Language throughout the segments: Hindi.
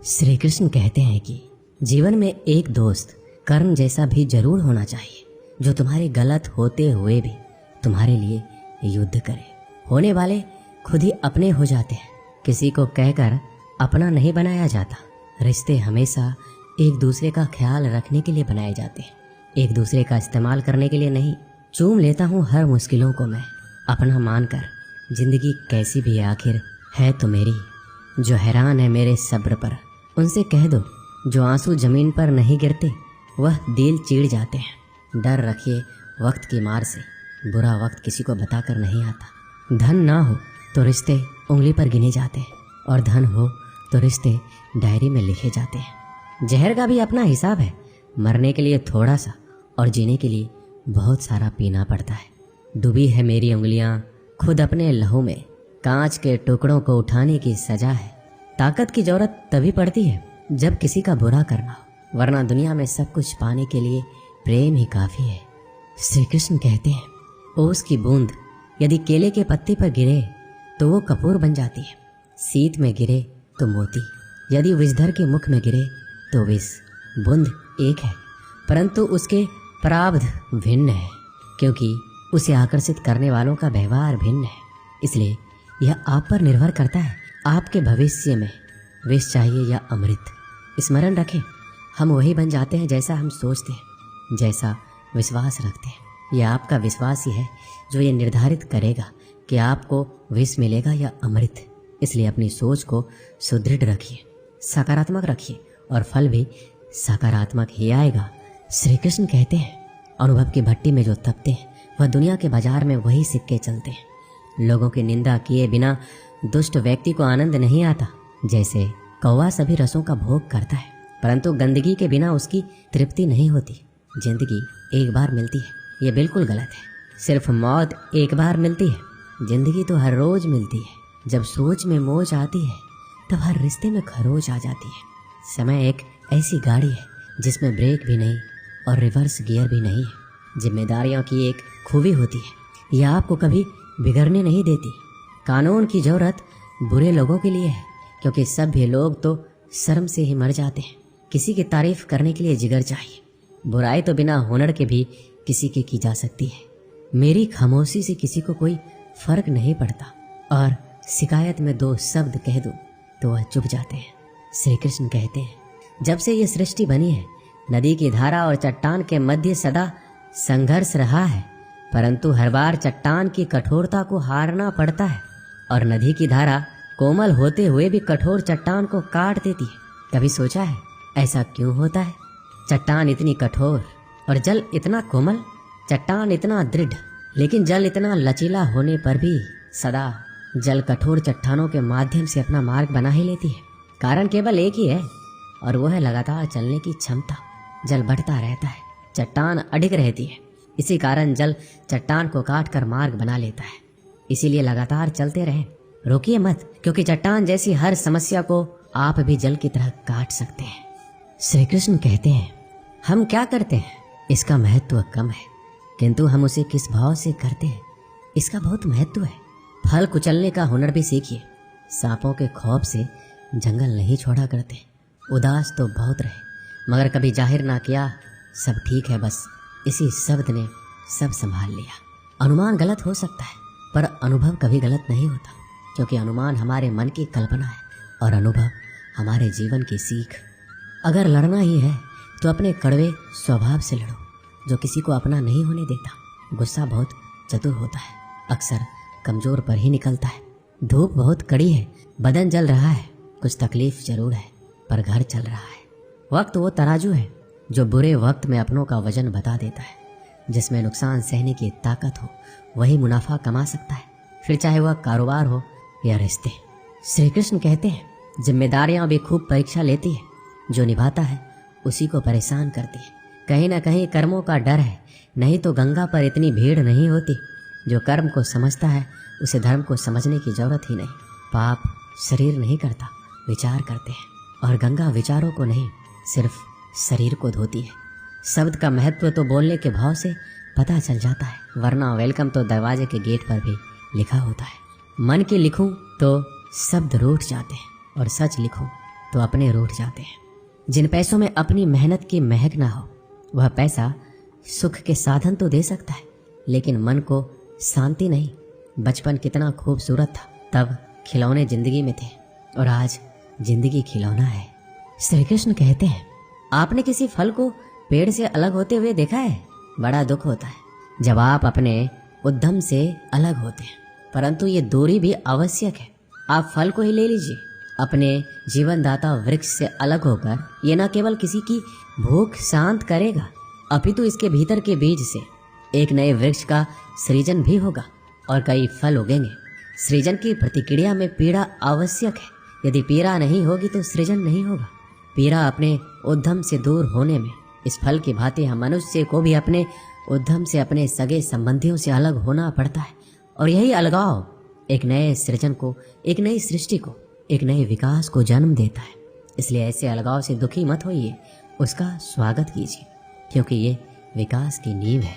श्री कृष्ण कहते हैं कि जीवन में एक दोस्त कर्ण जैसा भी जरूर होना चाहिए, जो तुम्हारे गलत होते हुए भी तुम्हारे लिए युद्ध करे। होने वाले खुद ही अपने हो जाते हैं, किसी को कहकर अपना नहीं बनाया जाता। रिश्ते हमेशा एक दूसरे का ख्याल रखने के लिए बनाए जाते हैं, एक दूसरे का इस्तेमाल करने के लिए नहीं। चूम लेता हूँ हर मुश्किलों को मैं अपना मानकर, जिंदगी कैसी भी आखिर है तो मेरी। जो हैरान है मेरे सब्र पर, उनसे कह दो जो आंसू जमीन पर नहीं गिरते वह दिल चीड़ जाते हैं। डर रखिए वक्त की मार से, बुरा वक्त किसी को बताकर नहीं आता। धन ना हो तो रिश्ते उंगली पर गिने जाते हैं, और धन हो तो रिश्ते डायरी में लिखे जाते हैं। जहर का भी अपना हिसाब है, मरने के लिए थोड़ा सा और जीने के लिए बहुत सारा पीना पड़ता है। डूबी है मेरी उंगलियां खुद अपने लहू में, कांच के टुकड़ों को उठाने की सजा है। ताकत की जरूरत तभी पड़ती है जब किसी का बुरा करना हो, वरना दुनिया में सब कुछ पाने के लिए प्रेम ही काफी है। श्री कृष्ण कहते हैं ओस की बूंद यदि केले के पत्ते पर गिरे तो वो कपूर बन जाती है, सीत में गिरे तो मोती, यदि विषधर के मुख में गिरे तो विष। बूंद एक है परंतु उसके प्रारब्ध भिन्न है, क्योंकि उसे आकर्षित करने वालों का व्यवहार भिन्न है। इसलिए यह आप पर निर्भर करता है, आपके भविष्य में विष चाहिए या अमृत। स्मरण रखें, हम वही बन जाते हैं जैसा हम सोचते हैं, जैसा विश्वास रखते हैं। यह आपका विश्वास ही है जो ये निर्धारित करेगा कि आपको विष मिलेगा या अमृत। इसलिए अपनी सोच को सुदृढ़ रखिए, सकारात्मक रखिए, और फल भी सकारात्मक ही आएगा। श्री कृष्ण कहते हैं अनुभव की भट्टी में जो तपते हैं वह दुनिया के बाजार में वही सिक्के चलते हैं। लोगों की निंदा किए बिना दुष्ट व्यक्ति को आनंद नहीं आता। जैसे कौवा सभी रसों का भोग करता है, परंतु गंदगी के बिना उसकी तृप्ति नहीं होती। जिंदगी एक बार मिलती है, ये बिल्कुल गलत है। सिर्फ मौत एक बार मिलती है, जिंदगी तो हर रोज मिलती है। जब सोच में मोच आती है तब हर रिश्ते में खरोच आ जाती है। समय एक ऐसी गाड़ी है जिसमें ब्रेक भी नहीं और रिवर्स गियर भी नहीं है। जिम्मेदारियों की एक खूबी होती है, यह आपको कभी बिगड़ने नहीं देती। कानून की जरूरत बुरे लोगों के लिए है, क्योंकि सभ्य लोग तो शर्म से ही मर जाते हैं। किसी की तारीफ करने के लिए जिगर चाहिए। बुराई तो बिना हुनर के भी किसी की जा सकती है। मेरी खामोशी से किसी को कोई फर्क नहीं पड़ता, और शिकायत में दो शब्द कह दूं तो वह चुप जाते हैं। श्री कृष्ण कहते हैं जब से ये सृष्टि बनी है, नदी की धारा और चट्टान के मध्य सदा संघर्ष रहा है, परंतु हर बार चट्टान की कठोरता को हारना पड़ता है, और नदी की धारा कोमल होते हुए भी कठोर चट्टान को काट देती है। कभी सोचा है ऐसा क्यों होता है? चट्टान इतनी कठोर और जल इतना कोमल, चट्टान इतना दृढ़ लेकिन जल इतना लचीला होने पर भी सदा जल कठोर चट्टानों के माध्यम से अपना मार्ग बना ही लेती है। कारण केवल एक ही है, और वो है लगातार चलने की क्षमता। जल बढ़ता रहता है, चट्टान अडिग रहती है। इसी कारण जल चट्टान को काट कर मार्ग बना लेता है। इसीलिए लगातार चलते रहें, रोकिए मत, क्योंकि चट्टान जैसी हर समस्या को आप भी जल की तरह काट सकते हैं। श्री कृष्ण कहते हैं हम क्या करते हैं इसका महत्व कम है, किंतु हम उसे किस भाव से करते हैं इसका बहुत महत्व है। फल कुचलने का हुनर भी सीखिए। सांपों के खौफ से जंगल नहीं छोड़ा करते। उदास तो बहुत रहे मगर कभी जाहिर ना किया सब ठीक है, बस इसी शब्द ने सब संभाल लिया। अनुमान गलत हो सकता है, पर अनुभव कभी गलत नहीं होता, क्योंकि अनुमान हमारे मन की कल्पना है और अनुभव हमारे जीवन की सीख। अगर लड़ना ही है तो अपने कड़वे स्वभाव से लड़ो, जो किसी को अपना नहीं होने देता। गुस्सा बहुत चतुर होता है, अक्सर कमजोर पर ही निकलता है। धूप बहुत कड़ी है, बदन जल रहा है, कुछ तकलीफ जरूर है, पर घर चल रहा है। वक्त वो तराजू है जो बुरे वक्त में अपनों का वजन बता देता है। जिसमें नुकसान सहने की ताकत हो वही मुनाफा कमा सकता है, फिर चाहे वह कारोबार हो या रिश्ते। श्री कृष्ण कहते हैं जिम्मेदारियां भी खूब परीक्षा लेती है, जो निभाता है उसी को परेशान करती है। कहीं ना कहीं कर्मों का डर है, नहीं तो गंगा पर इतनी भीड़ नहीं होती। जो कर्म को समझता है उसे धर्म को समझने की जरूरत ही नहीं। पाप शरीर नहीं करता, विचार करते हैं, और गंगा विचारों को नहीं सिर्फ शरीर को धोती है। शब्द का महत्व तो बोलने के भाव से पता चल जाता है, वरना वेलकम तो दरवाजे के गेट पर भी लिखा होता है। मन की लिखूं तो शब्द रूठ जाते हैं, और सच लिखूं तो अपने रूठ जाते हैं। जिन पैसों में अपनी मेहनत की महक ना हो, वह पैसा सुख के साधन तो दे सकता है, लेकिन मन को शांति नहीं। बचपन कितना खूबसूरत था, तब खिलौने जिंदगी में थे और आज जिंदगी खिलौना है। श्री कृष्ण कहते हैं, आपने किसी फल को पेड़ से अलग होते हुए देखा है? बड़ा दुख होता है जब आप अपने उद्यम से अलग होते हैं, परंतु ये दूरी भी आवश्यक है। आप फल को ही ले लीजिए। अपने जीवनदाता वृक्ष से अलग होकर ये न केवल किसी की भूख शांत करेगा, अपितु इसके भीतर के बीज से एक नए वृक्ष का सृजन भी होगा और कई फल उगेंगे। सृजन की प्रतिक्रिया में पीड़ा आवश्यक है। यदि पीड़ा नहीं होगी तो सृजन नहीं होगा। पीड़ा अपने उद्यम से दूर होने में, इस फल की भांति हम मनुष्य को भी अपने उद्यम से, अपने सगे संबंधियों से अलग होना पड़ता है। और यही अलगाव एक नए सृजन को, एक नई सृष्टि को, एक नए विकास को जन्म देता है। इसलिए ऐसे अलगाव से दुखी मत होइए, उसका स्वागत कीजिए, क्योंकि ये विकास की नींव है।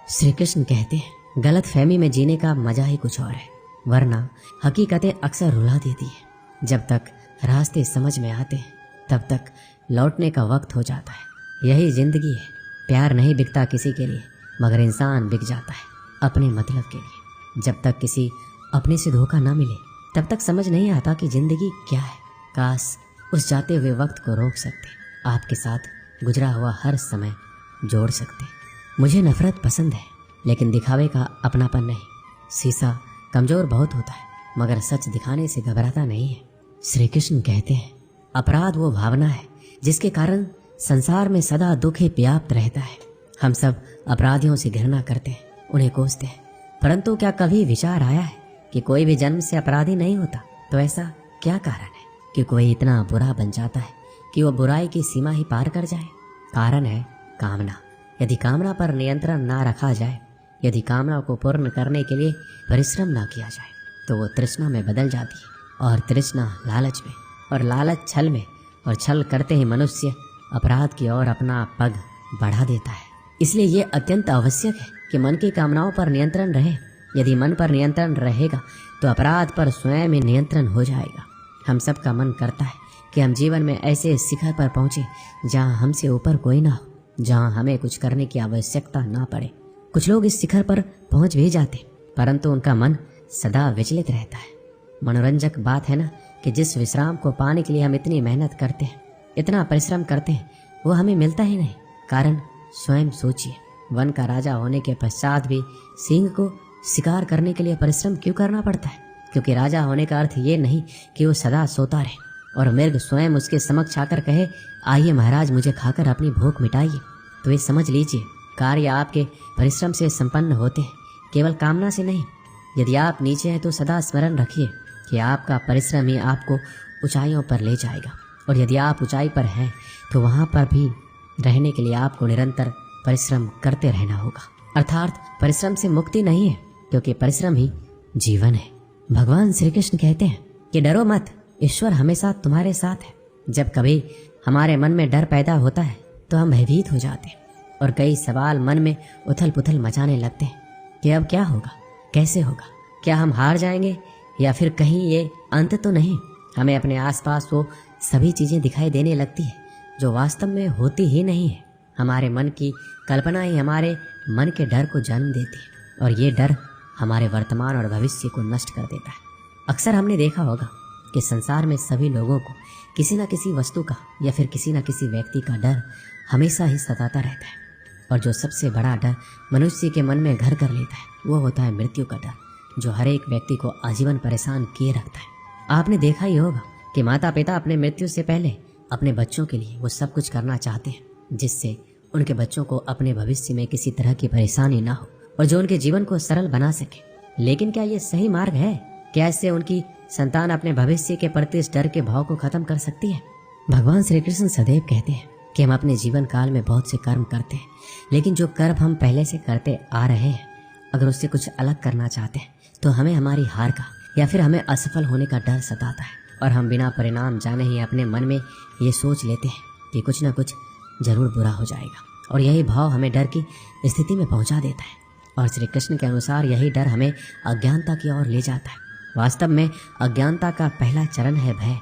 श्री कृष्ण कहते हैं, गलत फहमी में जीने का मजा ही कुछ और है, वरना हकीकतें अक्सर रुला देती है। जब तक रास्ते समझ में आते हैं तब तक लौटने का वक्त हो जाता है। यही जिंदगी है। प्यार नहीं बिकता किसी के लिए, मगर इंसान बिक जाता है अपने मतलब के लिए। जब तक किसी अपने से धोखा ना मिले तब तक समझ नहीं आता कि जिंदगी क्या है। काश उस जाते हुए वक्त को रोक सकते, आपके साथ गुजरा हुआ हर समय जोड़ सकते। मुझे नफरत पसंद है, लेकिन दिखावे का अपनापन नहीं। शीशा कमजोर बहुत होता है, मगर सच दिखाने से घबराता नहीं है। श्री कृष्ण कहते हैं, अपराध वो भावना है जिसके कारण संसार में सदा दुख ही व्याप्त रहता है। हम सब अपराधियों से घृणा करते हैं, उन्हें कोसते हैं, परंतु क्या कभी विचार आया है कि कोई भी जन्म से अपराधी नहीं होता? तो ऐसा क्या कारण है कि कोई इतना बुरा बन जाता है कि वो बुराई की सीमा ही पार कर जाए? कारण है कामना। यदि कामना पर नियंत्रण ना रखा जाए, यदि कामना को पूर्ण करने के लिए परिश्रम ना किया जाए, तो वो तृष्णा में बदल जाती है, और तृष्णा लालच में, और लालच छल में, और छल करते ही मनुष्य अपराध की ओर अपना पग बढ़ा देता है। इसलिए ये अत्यंत आवश्यक है कि मन की कामनाओं पर नियंत्रण रहे। यदि मन पर नियंत्रण रहेगा तो अपराध पर स्वयं ही नियंत्रण हो जाएगा। हम सब का मन करता है कि हम जीवन में ऐसे शिखर पर पहुंचे जहां हमसे ऊपर कोई ना हो, जहां हमें कुछ करने की आवश्यकता ना पड़े। कुछ लोग इस शिखर पर पहुंच भी जाते, परंतु उनका मन सदा विचलित रहता है। मनोरंजक बात है ना कि जिस विश्राम को पाने के लिए हम इतनी मेहनत करते हैं, इतना परिश्रम करते हैं, वो हमें मिलता ही नहीं। कारण स्वयं सोचिए, वन का राजा होने के पश्चात भी सिंह को शिकार करने के लिए परिश्रम क्यों करना पड़ता है? क्योंकि राजा होने का अर्थ ये नहीं कि वो सदा सोता रहे और मृग स्वयं उसके समक्ष आकर कहे, आइए महाराज, मुझे खाकर अपनी भूख मिटाइए। तो ये समझ लीजिए, कार्य आपके परिश्रम से संपन्न होते हैं, केवल कामना से नहीं। यदि आप नीचे हैं तो सदा स्मरण रखिए कि आपका परिश्रम ही आपको ऊंचाइयों पर ले जाएगा, और यदि आप ऊंचाई पर हैं तो वहाँ पर भी रहने के लिए आपको निरंतर परिश्रम करते रहना होगा। अर्थात परिश्रम से मुक्ति नहीं है, क्योंकि परिश्रम ही जीवन है। भगवान श्री कृष्ण कहते हैं कि डरो मत, ईश्वर हमेशा तुम्हारे साथ है। जब कभी हमारे मन में डर पैदा होता है तो हम भयभीत हो जाते हैं और कई सवाल मन में उथल पुथल मचाने लगते हैं कि अब क्या होगा, कैसे होगा, क्या हम हार जाएंगे या फिर कहीं ये अंत तो नहीं। हमें अपने आसपास वो सभी चीजें दिखाई देने लगती है जो वास्तव में होती ही नहीं है। हमारे मन की कल्पना ही हमारे मन के डर को जन्म देती है, और ये डर हमारे वर्तमान और भविष्य को नष्ट कर देता है। अक्सर हमने देखा होगा कि संसार में सभी लोगों को किसी न किसी वस्तु का या फिर किसी न किसी व्यक्ति का डर हमेशा ही सताता रहता है, और जो सबसे बड़ा डर मनुष्य के मन में घर कर लेता है वो होता है मृत्यु का डर, जो हर एक व्यक्ति को आजीवन परेशान किए रखता है। आपने देखा ही होगा कि माता पिता अपने मृत्यु से पहले अपने बच्चों के लिए वो सब कुछ करना चाहते हैं जिससे उनके बच्चों को अपने भविष्य में किसी तरह की परेशानी ना हो और जो उनके जीवन को सरल बना सके। लेकिन क्या ये सही मार्ग है? क्या इससे उनकी संतान अपने भविष्य के प्रति इस डर के भाव को खत्म कर सकती है? भगवान श्री कृष्ण सदैव कहते हैं कि हम अपने जीवन काल में बहुत से कर्म करते हैं, लेकिन जो कर्म हम पहले से करते आ रहे हैं, अगर उससे कुछ अलग करना चाहते हैं तो हमें हमारी हार का या फिर हमें असफल होने का डर सताता है, और हम बिना परिणाम जाने ही अपने मन में ये सोच लेते हैं कि कुछ ना कुछ जरूर बुरा हो जाएगा, और यही भाव हमें डर की स्थिति में पहुंचा देता है। और श्री कृष्ण के अनुसार यही डर हमें अज्ञानता की ओर ले जाता है। वास्तव में अज्ञानता का पहला चरण है भय,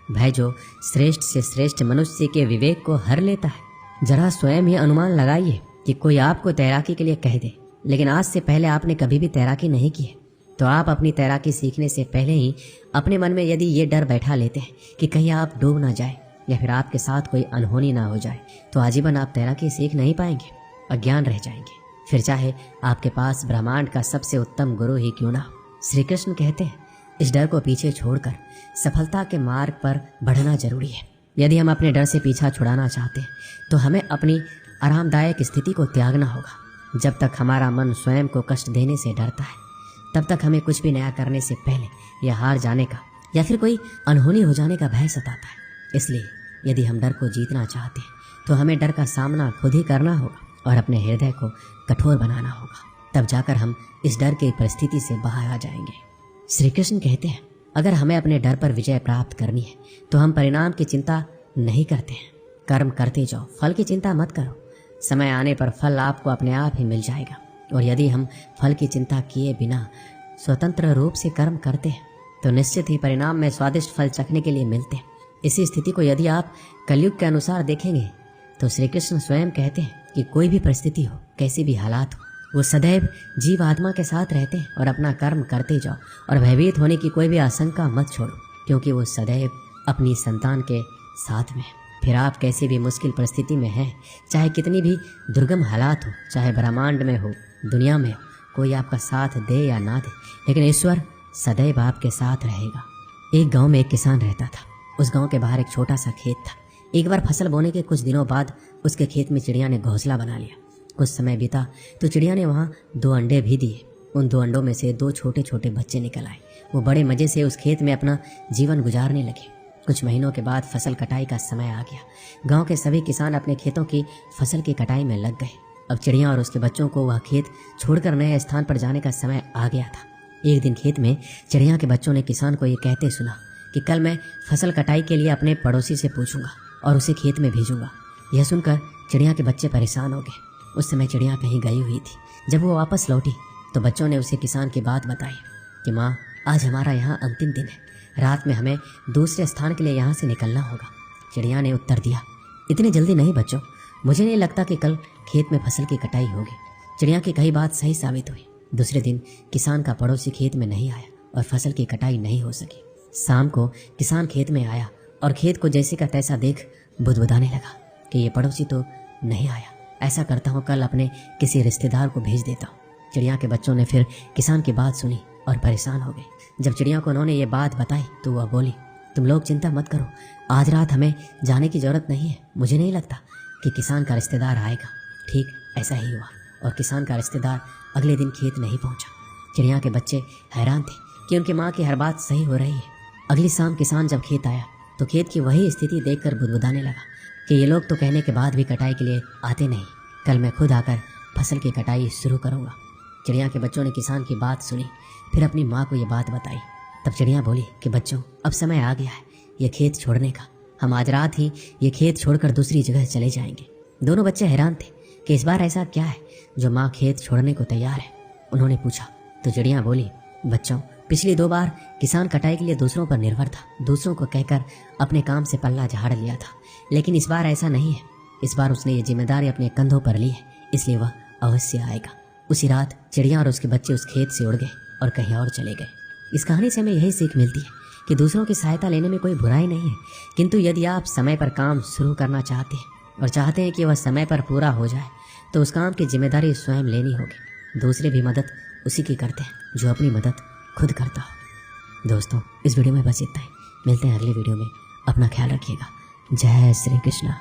भय जो श्रेष्ठ से श्रेष्ठ मनुष्य के विवेक को हर लेता है। जरा स्वयं ही अनुमान लगाइए कि कोई आपको तैराकी के लिए कह दे, लेकिन आज से पहले आपने कभी भी तैराकी नहीं की है, तो आप अपनी तैराकी सीखने से पहले ही अपने मन में यदि ये डर बैठा लेते हैं कि कहीं आप डूब ना जाए या फिर आपके साथ कोई अनहोनी ना हो जाए, तो आजीवन आप तैराकी सीख नहीं पाएंगे, अज्ञान रह जाएंगे। फिर चाहे आपके पास ब्रह्मांड का सबसे उत्तम गुरु ही क्यों ना हो। श्री कृष्ण कहते हैं, इस डर को पीछे छोड़कर सफलता के मार्ग पर बढ़ना जरूरी है। यदि हम अपने डर से पीछा छुड़ाना चाहते हैं तो हमें अपनी आरामदायक स्थिति को त्यागना होगा। जब तक हमारा मन स्वयं को कष्ट देने से डरता है, तब तक हमें कुछ भी नया करने से पहले या हार जाने का या फिर कोई अनहोनी हो जाने का भय सताता है। इसलिए यदि हम डर को जीतना चाहते हैं तो हमें डर का सामना खुद ही करना होगा और अपने हृदय को कठोर बनाना होगा। तब जाकर हम इस डर की परिस्थिति से बाहर आ जाएंगे। श्री कृष्ण कहते हैं, अगर हमें अपने डर पर विजय प्राप्त करनी है तो हम परिणाम की चिंता नहीं करते हैं। कर्म करते जाओ, फल की चिंता मत करो। समय आने पर फल आपको अपने आप ही मिल जाएगा। और यदि हम फल की चिंता किए बिना स्वतंत्र रूप से कर्म करते हैं तो निश्चित ही परिणाम में स्वादिष्ट फल चखने के लिए मिलते हैं। इसी स्थिति को यदि आप कलयुग के अनुसार देखेंगे तो श्री कृष्ण स्वयं कहते हैं कि कोई भी परिस्थिति हो, कैसी भी हालात हो, वो सदैव जीव आत्मा के साथ रहते हैं और अपना कर्म करते जाओ और भयभीत होने की कोई भी आशंका मत छोड़ो, क्योंकि वो सदैव अपनी संतान के साथ में है। फिर आप कैसी भी मुश्किल परिस्थिति में हैं, चाहे कितनी भी दुर्गम हालात हो, चाहे ब्रह्मांड में हो, दुनिया में हो, कोई आपका साथ दे या ना दे, लेकिन ईश्वर सदैव आपके साथ रहेगा। एक गांव में एक किसान रहता था। उस गांव के बाहर एक छोटा सा खेत था। एक बार फसल बोने के कुछ दिनों बाद उसके खेत में चिड़िया ने घोंसला बना लिया। कुछ समय बीता तो चिड़िया ने वहाँ 2 अंडे भी दिए। उन 2 अंडों में से 2 छोटे छोटे बच्चे निकल आए। वो बड़े मज़े से उस खेत में अपना जीवन गुजारने लगे। कुछ महीनों के बाद फसल कटाई का समय आ गया। गांव के सभी किसान अपने खेतों की फसल की कटाई में लग गए। अब चिड़िया और उसके बच्चों को वह खेत छोड़कर नए स्थान पर जाने का समय आ गया था। एक दिन खेत में चिड़िया के बच्चों ने किसान को ये कहते सुना कि कल मैं फसल कटाई के लिए अपने पड़ोसी से पूछूंगा और उसे खेत में भेजूंगा। यह सुनकर चिड़िया के बच्चे परेशान हो गए। उस समय चिड़िया कहीं गई हुई थी। जब वो वापस लौटी तो बच्चों ने उसे किसान की बात बताई कि माँ, आज हमारा यहाँ अंतिम दिन है, रात में हमें दूसरे स्थान के लिए यहाँ से निकलना होगा। चिड़िया ने उत्तर दिया, इतनी जल्दी नहीं बच्चों, मुझे नहीं लगता कि कल खेत में फसल की कटाई होगी। चिड़िया की कही बात सही साबित हुई। दूसरे दिन किसान का पड़ोसी खेत में नहीं आया और फसल की कटाई नहीं हो सकी। शाम को किसान खेत में आया और खेत को जैसे का तैसा देख बुदबुदाने लगा कि ये पड़ोसी तो नहीं आया। ऐसा करता हूँ, कल अपने किसी रिश्तेदार को भेज देता हूँ। चिड़िया के बच्चों ने फिर किसान की बात सुनी और परेशान हो गए। जब चिड़िया को उन्होंने ये बात बताई तो वह बोली, तुम लोग चिंता मत करो, आज रात हमें जाने की जरूरत नहीं है। मुझे नहीं लगता कि किसान का रिश्तेदार आएगा। ठीक ऐसा ही हुआ और किसान का रिश्तेदार अगले दिन खेत नहीं पहुंचा। चिड़िया के बच्चे हैरान थे कि उनकी माँ की हर बात सही हो रही है। अगली शाम किसान जब खेत आया तो खेत की वही स्थिति देखकर बुदबुदाने लगा कि ये लोग तो कहने के बाद भी कटाई के लिए आते नहीं। कल मैं खुद आकर फसल की कटाई शुरू करूँगा। चिड़िया के बच्चों ने किसान की बात सुनी, फिर अपनी माँ को ये बात बताई। तब चिड़िया बोली कि बच्चों, अब समय आ गया है ये खेत छोड़ने का। हम आज रात ही ये खेत छोड़कर दूसरी जगह चले जाएंगे। दोनों बच्चे हैरान थे कि इस बार ऐसा क्या है जो माँ खेत छोड़ने को तैयार है। उन्होंने पूछा तो चिड़िया बोली, बच्चों, पिछली 2 बार किसान कटाई के लिए दूसरों पर निर्भर था, दूसरों को कहकर अपने काम से पल्ला झाड़ लिया था, लेकिन इस बार ऐसा नहीं है। इस बार उसने ये जिम्मेदारी अपने कंधों पर ली है, इसलिए वह अवश्य आएगा। उसी रात चिड़िया और उसके बच्चे उस खेत से उड़ गए और कहीं और चले गए। इस कहानी से हमें यही सीख मिलती है कि दूसरों की सहायता लेने में कोई बुराई नहीं है, किंतु यदि आप समय पर काम शुरू करना चाहते हैं और चाहते हैं कि वह समय पर पूरा हो जाए तो उस काम की जिम्मेदारी स्वयं लेनी होगी। दूसरे भी मदद उसी की करते हैं जो अपनी मदद खुद करता हो। दोस्तों, इस वीडियो में बस इतना ही। मिलते हैं अगली वीडियो में। अपना ख्याल रखिएगा। जय श्री कृष्ण।